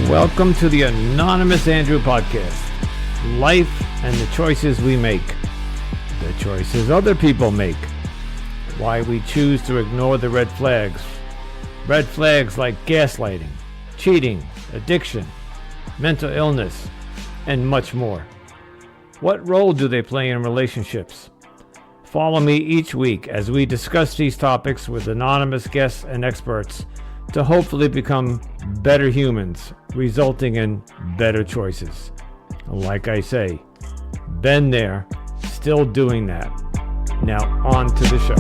Welcome to the Anonymous Andrew podcast. Life and the choices we make. The choices other people make. Why we choose to ignore the red flags. Red flags like gaslighting, cheating, addiction, mental illness, and much more. What role do they play in relationships? Follow me each week as we discuss these topics with anonymous guests and experts to hopefully become better humans, resulting in better choices. Like I say, been there, still doing that. Now on to the show.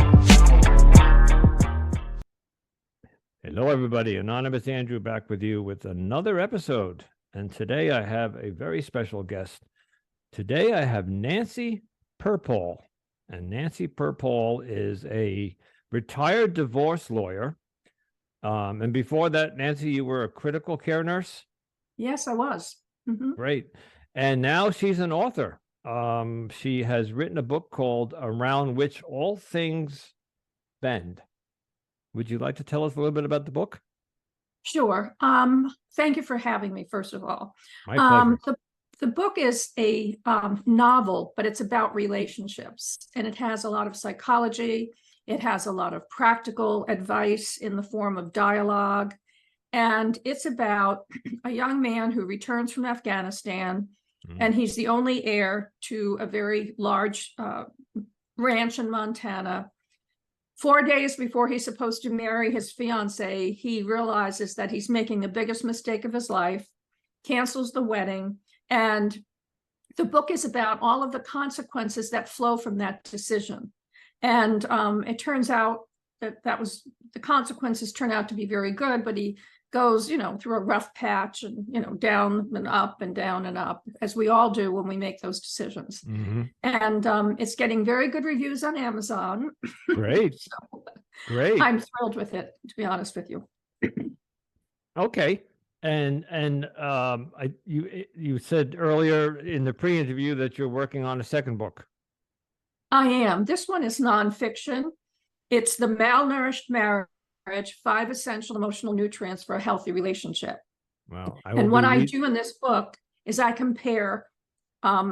Hello everybody, Anonymous Andrew back with you with another episode. And today I have a very special guest. Today I have Nancy Perpall. And Nancy Perpall is a retired divorce lawyer. And before that, Nancy, you were a critical care nurse? Yes, I was. Mm-hmm. Great. And now she's an author. She has written a book called Around Which All Things Bend. Would you like to tell us a little bit about the book? Sure. Thank you for having me, first of all. My pleasure. The book is a novel, but it's about relationships, and it has a lot of psychology. It has a lot of practical advice in the form of dialogue, and it's about a young man who returns from Afghanistan, and he's the only heir to a very large ranch in Montana. 4 days before he's supposed to marry his fiancée, he realizes that he's making the biggest mistake of his life, cancels the wedding, and the book is about all of the consequences that flow from that decision. And it turns out that the consequences turn out to be very good, but he goes, through a rough patch and, down and up and down and up, as we all do when we make those decisions. Mm-hmm. And it's getting very good reviews on Amazon. Great. So, great. I'm thrilled with it, to be honest with you. Okay. And you said earlier in the pre-interview that you're working on a second book. I am. This one is nonfiction. It's The Malnourished Marriage, 5 Essential Emotional Nutrients for a Healthy Relationship. Wow. And what I do in this book is I compare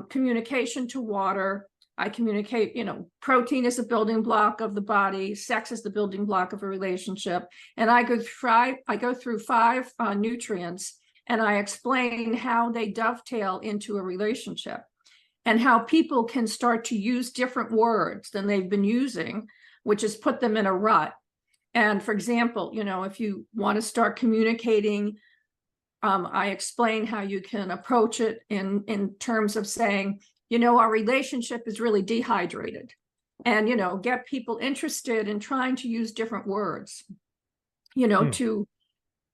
communication to water. I communicate, protein is a building block of the body. Sex is the building block of a relationship. And I go through 5 nutrients, and I explain how they dovetail into a relationship and how people can start to use different words than they've been using, which has put them in a rut. And for example, if you want to start communicating, I explain how you can approach it in terms of saying, our relationship is really dehydrated, and, get people interested in trying to use different words, to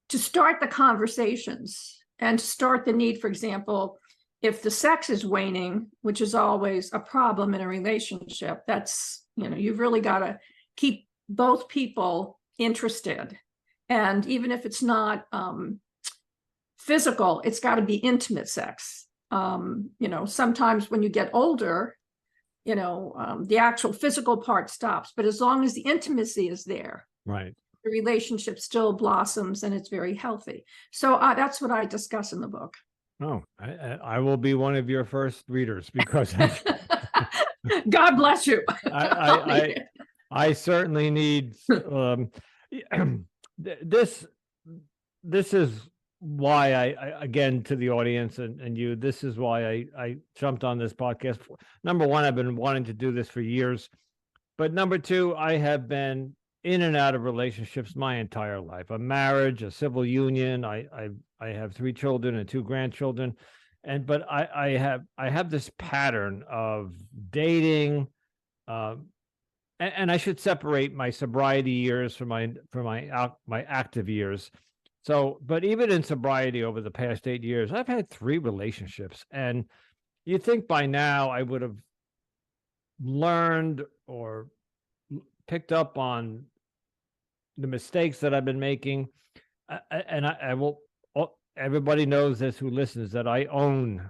start the conversations and to start the need. For example, if the sex is waning, which is always a problem in a relationship, that's, you've really got to keep both people interested. And even if it's not physical, it's got to be intimate sex. Sometimes when you get older, the actual physical part stops, but as long as the intimacy is there, right, the relationship still blossoms and it's very healthy. So that's what I discuss in the book. Oh, I will be one of your first readers because God bless you. I certainly need this is why I again, to the audience and you, this is why I jumped on this podcast. Number one, I've been wanting to do this for years, but number two, I have been in and out of relationships my entire life. A marriage, a civil union. I have 3 children and 2 grandchildren, but I have this pattern of dating, and I should separate my sobriety years from my active years. So, but even in sobriety over the past 8 years, I've had 3 relationships, and you think by now I would have learned or picked up on the mistakes that I've been making. And I will, everybody knows this who listens, that I own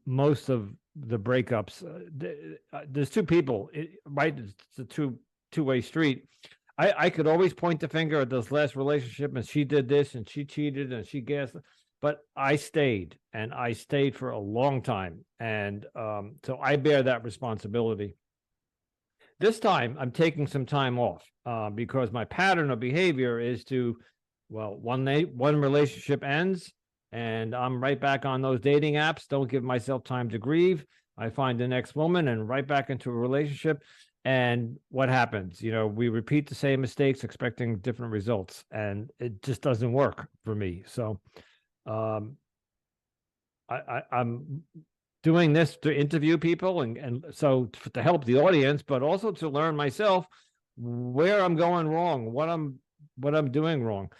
most of the breakups. There's 2 people, right? It's a two-way street. I could always point the finger at this last relationship, and she did this, and she cheated, and she gassed. but I stayed, and I stayed for a long time. And so I bear that responsibility. This time, I'm taking some time off because my pattern of behavior is to, well, one relationship ends, and I'm right back on those dating apps. Don't give myself time to grieve. I find the next woman and right back into a relationship. And what happens? We repeat the same mistakes, expecting different results, and it just doesn't work for me. So I'm doing this to interview people, and so to help the audience, but also to learn myself where I'm going wrong, what I'm doing wrong.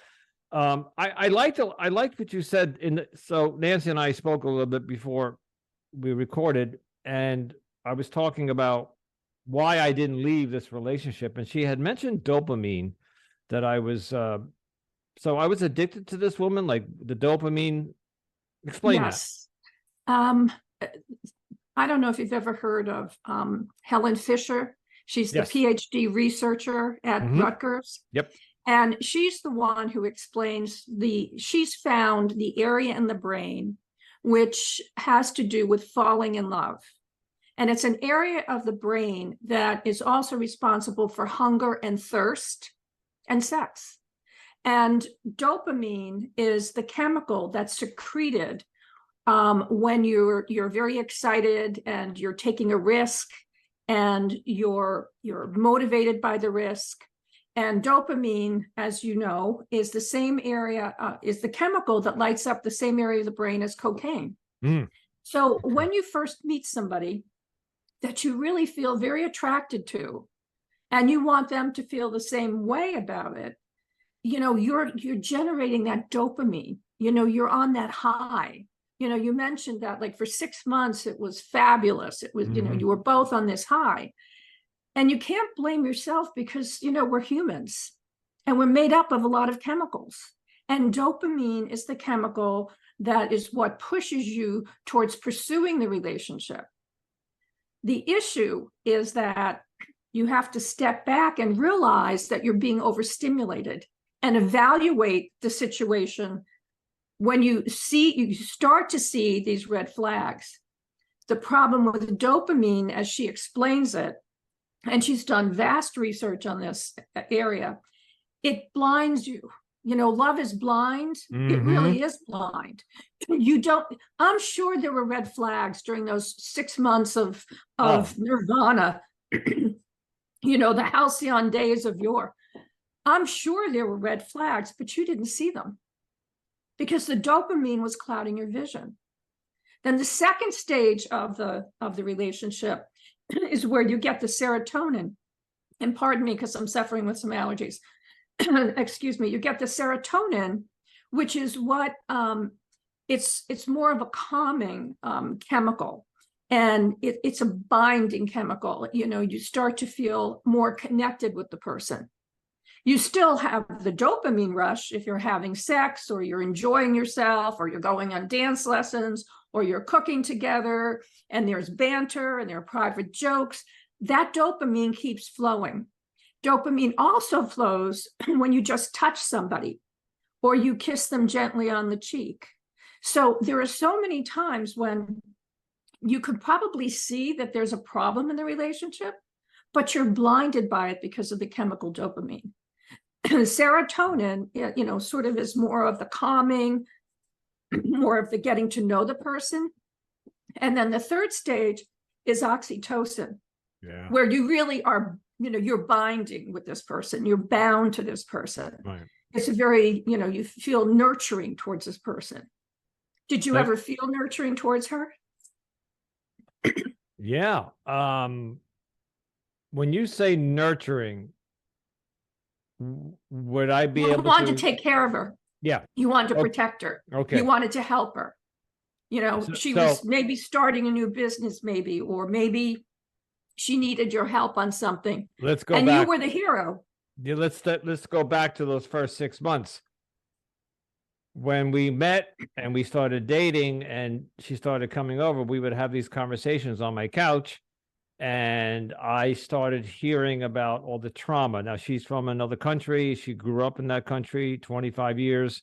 I liked what you said so Nancy and I spoke a little bit before we recorded, and I was talking about why I didn't leave this relationship, and she had mentioned dopamine, that I was so I was addicted to this woman, like the dopamine. Explain that. Yes. I don't know if you've ever heard of Helen Fisher. She's the Yes. PhD researcher at Rutgers. Yep. And she's the one who explains she's found the area in the brain which has to do with falling in love. And it's an area of the brain that is also responsible for hunger and thirst and sex. And dopamine is the chemical that's secreted when you're very excited and you're taking a risk and you're motivated by the risk. And dopamine, as you know, is the same area, is the chemical that lights up the same area of the brain as cocaine. So when you first meet somebody that you really feel very attracted to, and you want them to feel the same way about it, you're generating that dopamine. You're on that high. You mentioned that, like, for 6 months it was fabulous. It was, you were both on this high. And you can't blame yourself because, we're humans and we're made up of a lot of chemicals. And dopamine is the chemical that is what pushes you towards pursuing the relationship. The issue is that you have to step back and realize that you're being overstimulated and evaluate the situation. When you start to see these red flags. The problem with dopamine, as she explains it, and she's done vast research on this area, it blinds you. Love is blind. It really is blind. I'm sure there were red flags during those 6 months of nirvana, the halcyon days of yore. I'm sure there were red flags, but you didn't see them because the dopamine was clouding your vision. Then the second stage of the relationship is where you get the serotonin. And pardon me, because I'm suffering with some allergies. Excuse me. You get the serotonin, which is what it's more of a calming chemical, and it's a binding chemical. You start to feel more connected with the person. You still have the dopamine rush if you're having sex, or you're enjoying yourself, or you're going on dance lessons, or you're cooking together, and there's banter and there are private jokes. That dopamine keeps flowing. Dopamine also flows when you just touch somebody or you kiss them gently on the cheek. So there are so many times when you could probably see that there's a problem in the relationship, but you're blinded by it because of the chemical dopamine. Serotonin, sort of is more of the calming, more of the getting to know the person. And then the third stage is oxytocin, where you really are, you're binding with this person. You're bound to this person. Right. It's a very, you feel nurturing towards this person. Did you ever feel nurturing towards her? Yeah. When you say nurturing, would I be able to? You wanted to take care of her. Yeah. You wanted to protect her. Okay. You wanted to help her. She was maybe starting a new business, or maybe she needed your help on something. Let's go back. And you were the hero. Yeah, let's go back to those first 6 months. When we met and we started dating and she started coming over, we would have these conversations on my couch. And I started hearing about all the trauma. Now, she's from another country. She grew up in that country, 25 years.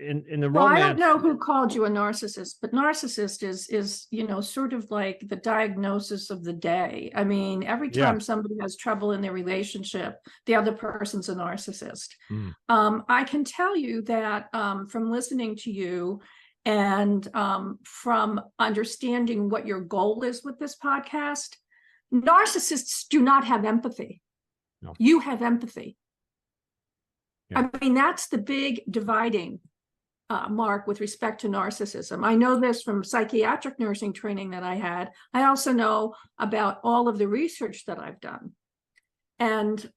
in the Well, I don't romance. know who called you a narcissist, but narcissist is, sort of like the diagnosis of the day. I mean, every Yeah. time somebody has trouble in their relationship, the other person's a narcissist. Mm. I can tell you that from listening to you and from understanding what your goal is with this podcast, narcissists do not have empathy. No. You have empathy. Yeah. I mean, that's the big dividing mark with respect to narcissism. I know this from psychiatric nursing training that I had. I also know about all of the research that I've done. And,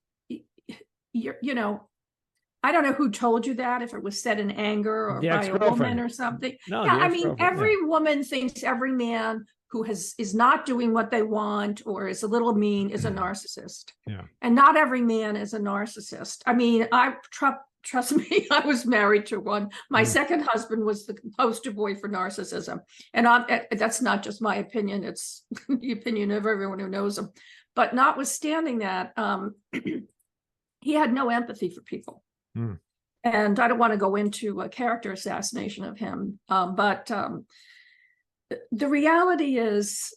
I don't know who told you that, if it was said in anger or The by a woman ex-girlfriend. or something. No, Yeah, the I mean, ex-girlfriend. every woman thinks every man who is not doing what they want or is a little mean is a narcissist. Yeah. And not every man is a narcissist. I mean, trust me, I was married to one. My second husband was the poster boy for narcissism. And that's not just my opinion, it's the opinion of everyone who knows him. But notwithstanding that, he had no empathy for people. Mm. And I don't want to go into a character assassination of him, but the reality is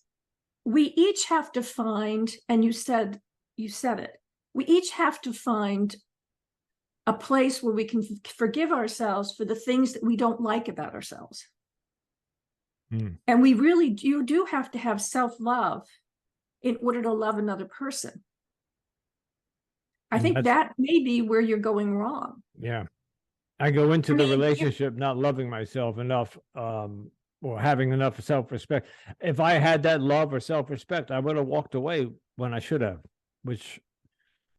we each have to find, and you said it, we each have to find a place where we can forgive ourselves for the things that we don't like about ourselves. Mm. And you do have to have self-love in order to love another person. I think that may be where you're going wrong. Yeah. I go into the relationship not loving myself enough, or having enough self-respect. If I had that love or self-respect, I would have walked away when I should have, which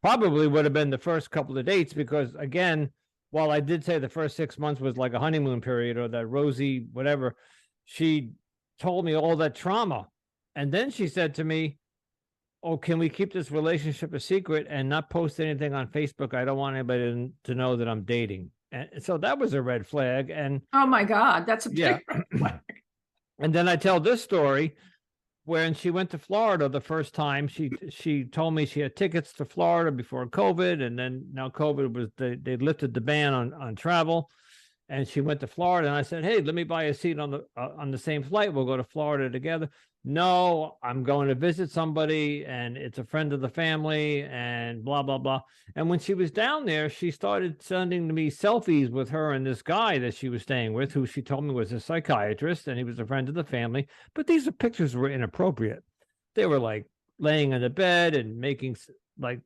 probably would have been the first couple of dates, because again, while I did say the first 6 months was like a honeymoon period or that rosy whatever, she told me all that trauma. And then she said to me, oh, can we keep this relationship a secret and not post anything on Facebook? I don't want anybody to know that I'm dating. And so that was a red flag. And oh my God, that's a yeah. big red flag. And then I tell this story when she went to Florida the first time. She told me she had tickets to Florida before COVID, and then now COVID was they lifted the ban on travel, and she went to Florida. And I said, hey, let me buy a seat on the same flight. We'll go to Florida together. No, I'm going to visit somebody, and it's a friend of the family, and blah, blah, blah. And when she was down there, she started sending to me selfies with her and this guy that she was staying with, who she told me was a psychiatrist, and he was a friend of the family. But these pictures were inappropriate. They were like laying in the bed and making, like,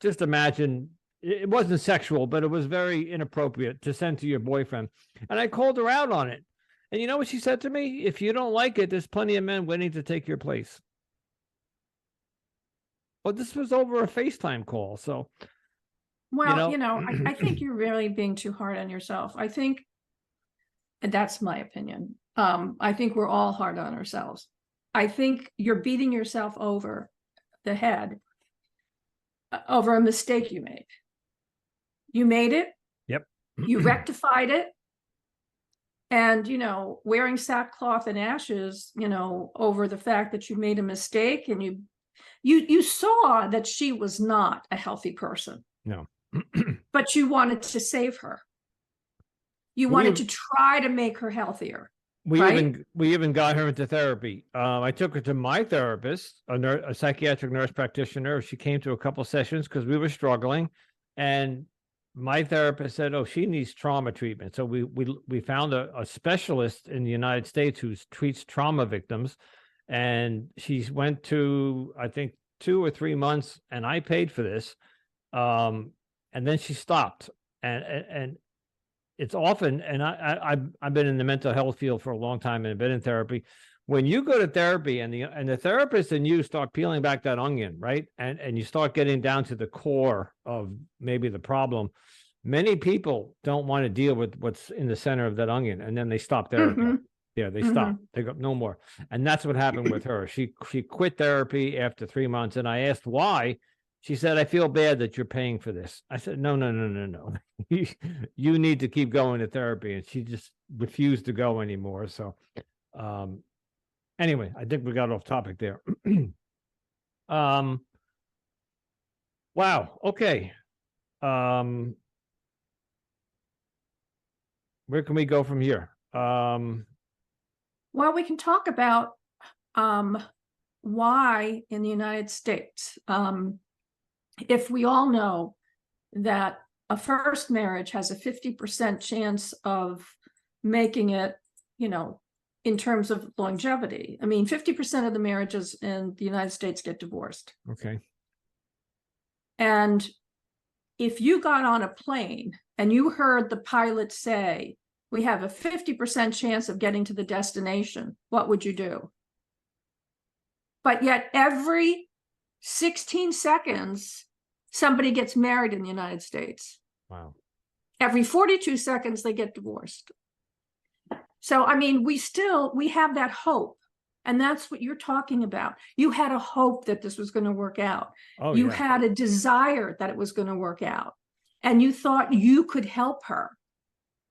just imagine, it wasn't sexual, but it was very inappropriate to send to your boyfriend. And I called her out on it. And you know what she said to me? If you don't like it, there's plenty of men waiting to take your place. Well, this was over a FaceTime call. So, well, I think you're really being too hard on yourself. I think, and that's my opinion. I think we're all hard on ourselves. I think you're beating yourself over the head over a mistake you made. You made it. Yep. You rectified it. And, wearing sackcloth and ashes, over the fact that you made a mistake, and you saw that she was not a healthy person. No. But you wanted to save her. You wanted to try to make her healthier. We even got her into therapy. I took her to my therapist, a psychiatric nurse practitioner. She came to a couple sessions because we were struggling, and my therapist said, oh, she needs trauma treatment. So we found a specialist in the United States who treats trauma victims. And she went to, I think, 2 or 3 months, and I paid for this. And then she stopped. And it's often, and I've been in the mental health field for a long time and I've been in therapy. When you go to therapy and the therapist and you start peeling back that onion, right? And you start getting down to the core of maybe the problem, many people don't want to deal with what's in the center of that onion, and then they stop therapy. Mm-hmm. Yeah, they stop. They go, no more. And that's what happened with her. She quit therapy after 3 months, and I asked why. She said, I feel bad that you're paying for this. I said, no. You need to keep going to therapy. And she just refused to go anymore. So, anyway, I think we got off topic there. Wow. Okay. where can we go from here? Well, we can talk about why in the United States, if we all know that a first marriage has a 50% chance of making it, in terms of longevity. I mean, 50% of the marriages in the United States get divorced. Okay. And if you got on a plane and you heard the pilot say, we have a 50% chance of getting to the destination, what would you do? But yet every 16 seconds, somebody gets married in the United States. Wow. Every 42 seconds, they get divorced. So, I mean, we have that hope. And that's what you're talking about. You had a hope that this was going to work out. Oh, you yeah. had a desire that it was going to work out. And you thought you could help her.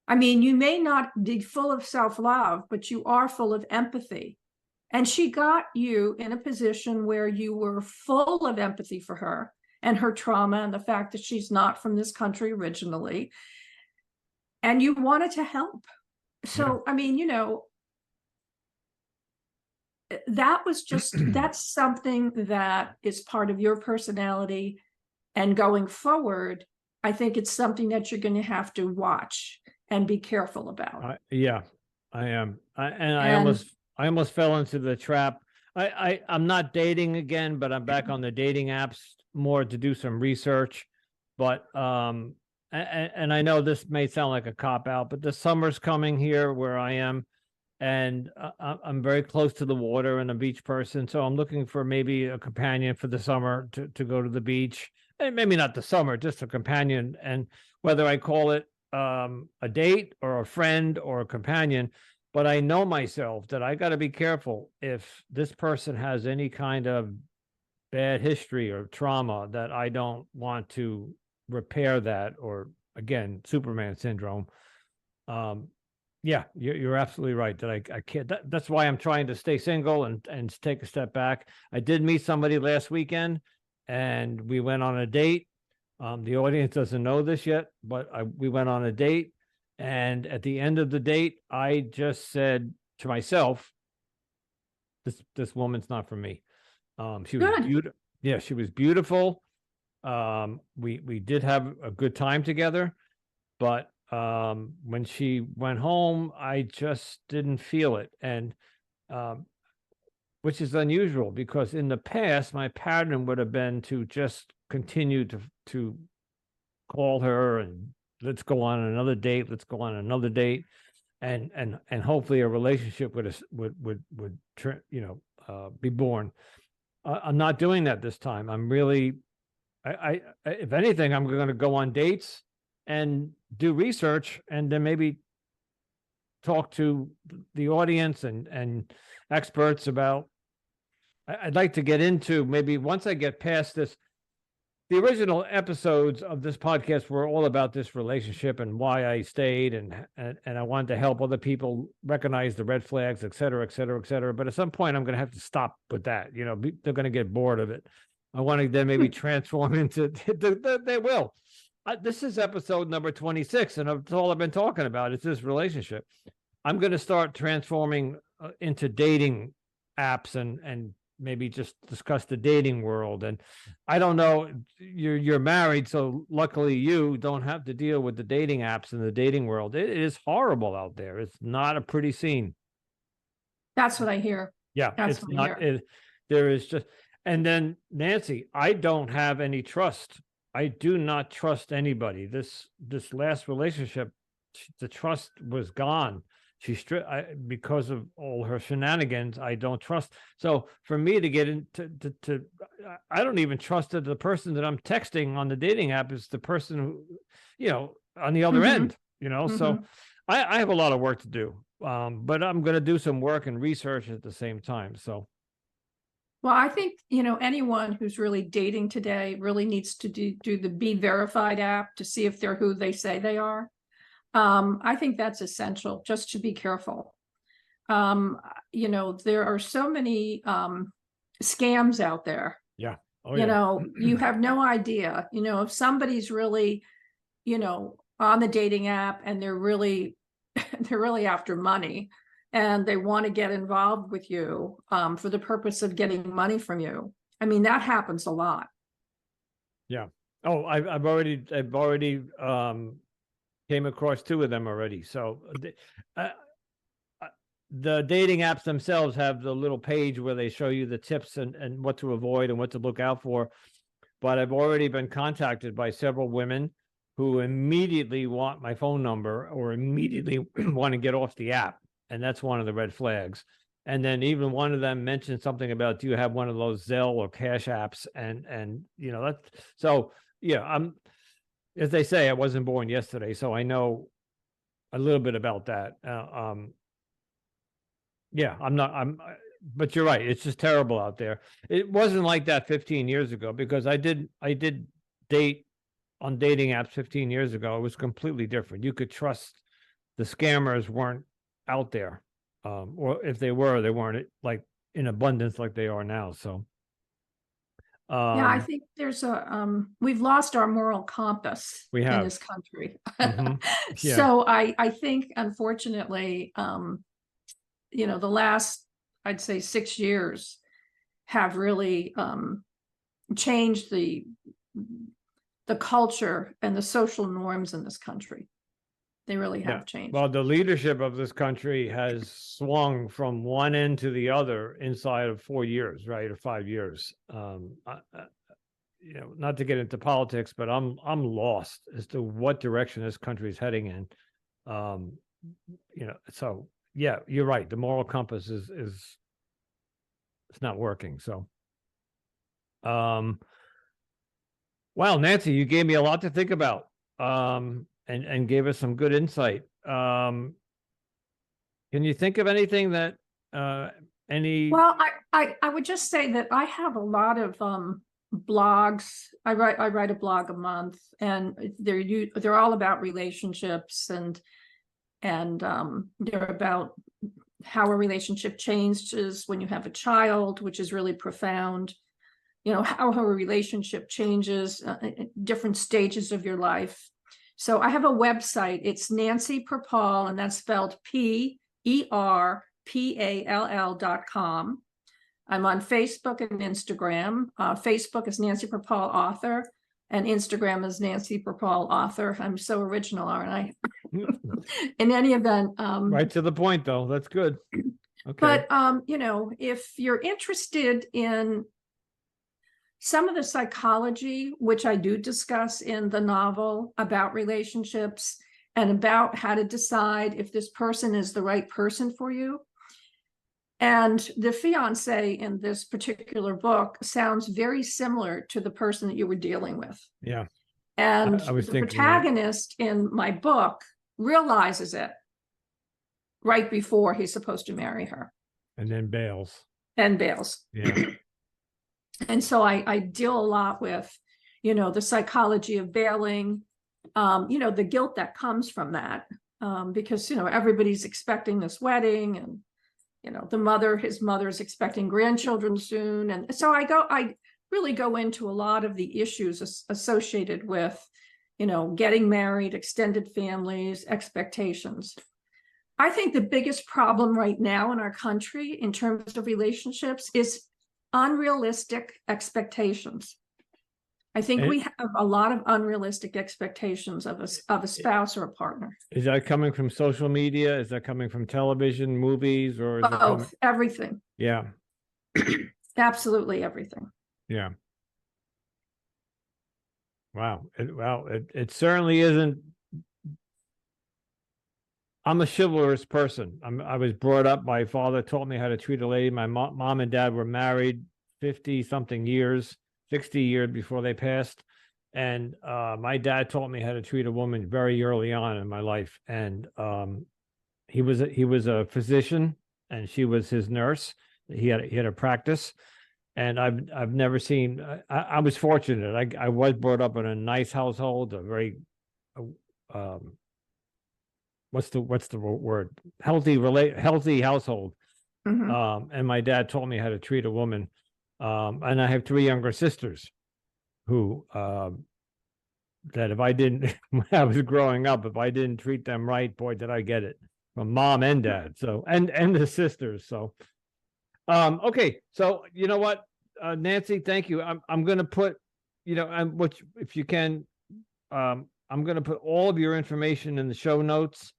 I mean, you may not be full of self-love, but you are full of empathy. And she got you in a position where you were full of empathy for her and her trauma and the fact that she's not from this country originally. And you wanted to help. So, yeah. I mean, that was just, that's something that is part of your personality. And going forward, I think it's something that you're going to have to watch and be careful about. Yeah, I am. I almost fell into the trap. I'm not dating again, but I'm back on the dating apps more to do some research. But and I know this may sound like a cop out, but the summer's coming here where I am, and I'm very close to the water and a beach person, so I'm looking for maybe a companion for the summer to go to the beach, and maybe not the summer, just a companion. And whether I call it a date or a friend or a companion, but I know myself that I got to be careful if this person has any kind of bad history or trauma, that I don't want to repair that, or again, Superman syndrome. Yeah, you're absolutely right that I can't. That's why I'm trying to stay single and take a step back. I did meet somebody last weekend, and we went on a date. The audience doesn't know this yet, but we went on a date, and at the end of the date, I just said to myself, "This woman's not for me." She was beautiful. Yeah, she was beautiful. We did have a good time together, but when she went home, I just didn't feel it, and which is unusual, because in the past my pattern would have been to just continue to call her and let's go on another date, and hopefully a relationship would be born. I'm not doing that this time. I'm really, I if anything, I'm going to go on dates and do research, and then maybe talk to the audience and experts about. I'd like to get into, maybe once I get past this. The original episodes of this podcast were all about this relationship and why I stayed, and I wanted to help other people recognize the red flags, et cetera, et cetera, et cetera. But at some point, I'm going to have to stop with that. They're going to get bored of it. I want to then maybe transform into. They will. This is episode number 26, and that's all I've been talking about. It's this relationship. I'm going to start transforming into dating apps and maybe just discuss the dating world. And I don't know, you're married, so luckily you don't have to deal with the dating apps and the dating world. It is horrible out there. It's not a pretty scene. That's what I hear. Yeah, it's not. There is just, and then Nancy, I don't have any trust. I do not trust anybody. This last relationship, the trust was gone. Because of all her shenanigans, I don't trust. So for me to get into, I don't even trust that the person that I'm texting on the dating app is the person who, on the other end, So I have a lot of work to do, but I'm going to do some work and research at the same time. So. Well, I think, anyone who's really dating today really needs to do the Be Verified app to see if they're who they say they are. I think that's essential, just to be careful. There are so many scams out there. Yeah. Oh, you have no idea, if somebody's really, on the dating app and they're really they're really after money, and they want to get involved with you for the purpose of getting money from you. I mean, that happens a lot. Yeah. Oh, I've already came across 2 of them already. So the dating apps themselves have the little page where they show you the tips and what to avoid and what to look out for. But I've already been contacted by several women who immediately want my phone number or immediately want to get off the app. And that's one of the red flags. And then even one of them mentioned something about, do you have one of those Zelle or Cash apps? And you know, that's so, yeah, as they say, I wasn't born yesterday, so I know a little bit about that. Yeah, but you're right. It's just terrible out there. It wasn't like that 15 years ago, because I did date on dating apps 15 years ago. It was completely different. You could trust the scammers weren't out there. Or if they were, they weren't like in abundance like they are now. So Yeah, I think there's we've lost our moral compass we in have. this country. Yeah. So I think, unfortunately, you know, the last, I'd say 6 years have really changed the culture and the social norms in this country. They really have changed. Well, the leadership of this country has swung from one end to the other inside of 4 years, right, or 5 years. You know, not to get into politics, but I'm lost as to what direction this country is heading in. You know, so yeah, you're right. The moral compass is it's not working. So, wow, Nancy, you gave me a lot to think about. And gave us some good insight. Can you think of anything that any? Well, I would just say that I have a lot of blogs. I write a blog a month, and they're all about relationships, and they're about how a relationship changes when you have a child, which is really profound. You know, how a relationship changes at different stages of your life. So I have a website. It's Nancy Perpall, and that's spelled PERPALL.com. I'm on Facebook and Instagram. Facebook is Nancy Perpall Author, and Instagram is Nancy Perpall Author. I'm so original, aren't I? In any event, right to the point, though. That's good. Okay. But you know, if you're interested in some of the psychology, which I do discuss in the novel about relationships and about how to decide if this person is the right person for you. And the fiance in this particular book sounds very similar to the person that you were dealing with. Yeah. And the protagonist in my book realizes it right before he's supposed to marry her. And then bails. Yeah. And so I deal a lot with, you know, the psychology of bailing, you know, the guilt that comes from that, because, you know, everybody's expecting this wedding, and, you know, his mother's expecting grandchildren soon. And so I really go into a lot of the issues associated with, you know, getting married, extended families, expectations. I think the biggest problem right now in our country in terms of relationships is unrealistic expectations. I think we have a lot of unrealistic expectations of a spouse or a partner. Is that coming from social media? Is that coming from television, movies, or is both? Everything. Yeah. Absolutely everything. Yeah. Wow. It certainly isn't. I'm a chivalrous person. I was brought up, my father taught me how to treat a lady. My mom and dad were married 50 something years, 60 years before they passed. And my dad taught me how to treat a woman very early on in my life. And he was a physician, and she was his nurse. He had a practice. And I've never seen, I was fortunate. I was brought up in a nice household, a very what's the word? Healthy household. Mm-hmm. And my dad taught me how to treat a woman. And I have 3 younger sisters who, that if I didn't, when I was growing up, if I didn't treat them right, boy, did I get it. from mom and dad. So, and the sisters. So, okay. So you know what, Nancy, thank you. I'm going to put, which if you can, I'm going to put all of your information in the show notes.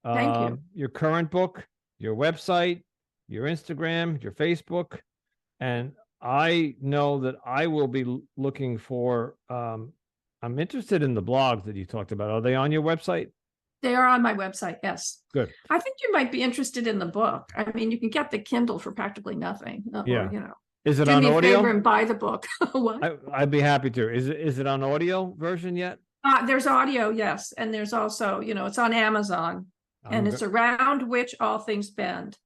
Thank you. Your current book, your website, your Instagram, your Facebook, and I know that I will be looking for. I'm interested in the blogs that you talked about. Are they on your website? They are on my website. Yes. Good. I think you might be interested in the book. I mean, you can get the Kindle for practically nothing. Yeah. Or, Is it do on me a audio? favor and buy the book. What? I'd be happy to. Is it on audio version yet? There's audio, yes, and there's also, it's on Amazon, and it's Around Which All Things Bend.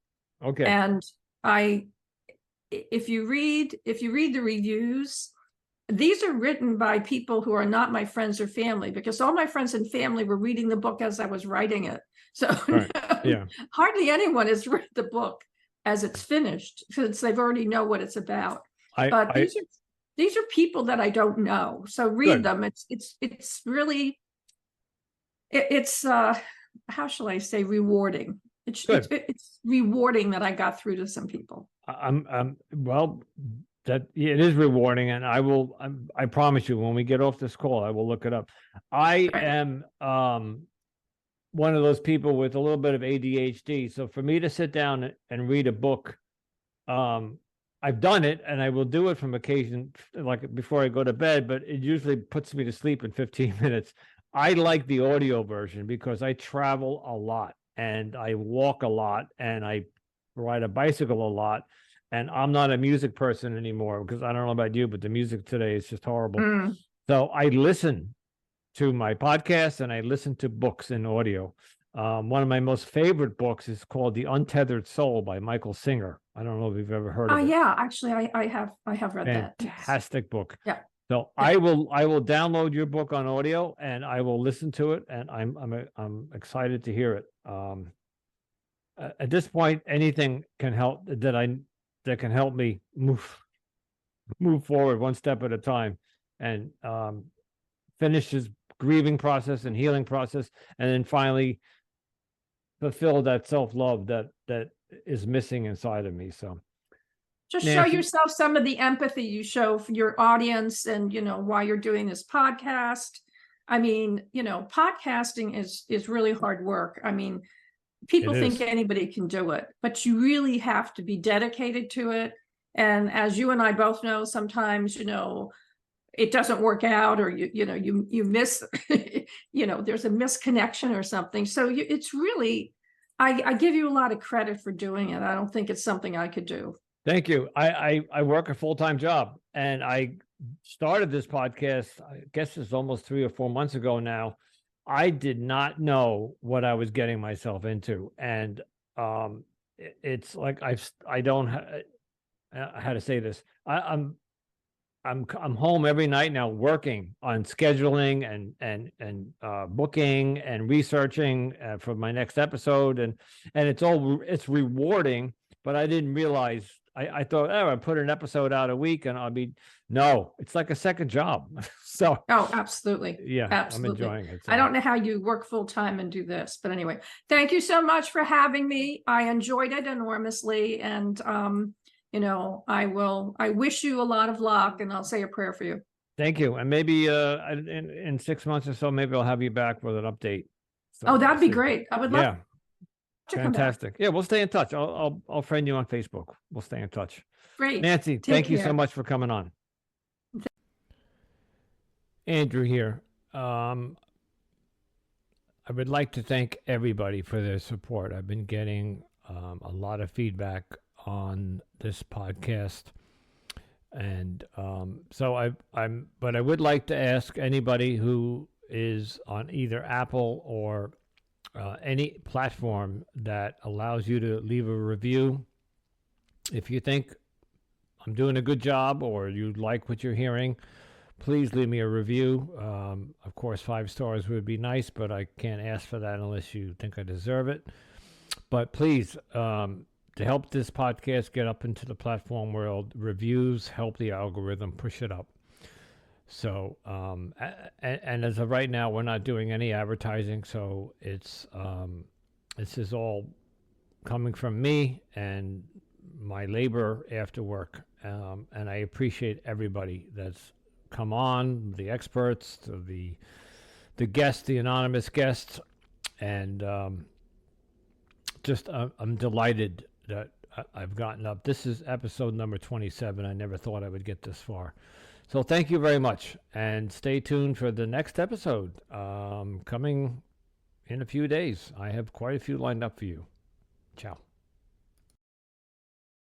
Okay. And if you read the reviews, these are written by people who are not my friends or family, because all my friends and family were reading the book as I was writing it. So yeah, hardly anyone has read the book as it's finished, since they've already know what it's about. But these are people that I don't know. So read them. It's really, it's how shall I say, rewarding. It's rewarding that I got through to some people. Well, that it is rewarding, and I promise you, when we get off this call, I will look it up. I am one of those people with a little bit of ADHD, so for me to sit down and read a book, I've done it, and I will do it from occasion, like before I go to bed, but it usually puts me to sleep in 15 minutes. I like the audio version because I travel a lot, and I walk a lot, and I ride a bicycle a lot. And I'm not a music person anymore, because I don't know about you, but the music today is just horrible. So I listen to my podcasts and I listen to books in audio. One of my most favorite books is called The Untethered Soul by Michael Singer. I don't know if you've ever heard of it. Yeah, actually, I have read that. Fantastic book. Yeah. So I will download your book on audio, and I will listen to it, and I'm excited to hear it. At this point, anything can help that can help me move forward one step at a time, and finish his grieving process and healing process, and then finally fulfill that self-love that is missing inside of me. So just show yourself some of the empathy you show for your audience, and why you're doing this podcast. I mean, podcasting is really hard work. I mean, people think anybody can do it, but you really have to be dedicated to it. And as you and I both know, sometimes, it doesn't work out, or you miss, there's a misconnection or something. So it's really, I give you a lot of credit for doing it. I don't think it's something I could do. Thank you. I work a full-time job, and I started this podcast, I guess it's almost 3 or 4 months ago now. I did not know what I was getting myself into. And it's like, I don't how to say this. I'm home every night now, working on scheduling and booking and researching for my next episode, and it's rewarding. But I didn't realize, I thought, I put an episode out a week and no, it's like a second job. So absolutely. Yeah, absolutely. I'm enjoying it. So. I don't know how you work full time and do this, but anyway, thank you so much for having me. I enjoyed it enormously, and I wish you a lot of luck, and I'll say a prayer for you. Thank you. And maybe in 6 months or so, maybe I'll have you back with an update. So that'd be great. I would love to fantastic. Yeah, we'll stay in touch. I'll friend you on Facebook. We'll stay in touch. Great. Nancy, thank you so much for coming on. Andrew here. I would like to thank everybody for their support. I've been getting a lot of feedback on this podcast, and but I would like to ask anybody who is on either Apple or any platform that allows you to leave a review. If you think I'm doing a good job, or you like what you're hearing, please leave me a review. Of course, 5 stars would be nice, but I can't ask for that unless you think I deserve it. But please, to help this podcast get up into the platform world, reviews help the algorithm push it up. So, and as of right now, we're not doing any advertising, so it's This is all coming from me and my labor after work. And I appreciate everybody that's come on, the experts, the guests, the anonymous guests, and just I'm delighted that I've gotten up. This is episode number 27. I never thought I would get this far. So thank you very much, and stay tuned for the next episode coming in a few days. I have quite a few lined up for you. Ciao.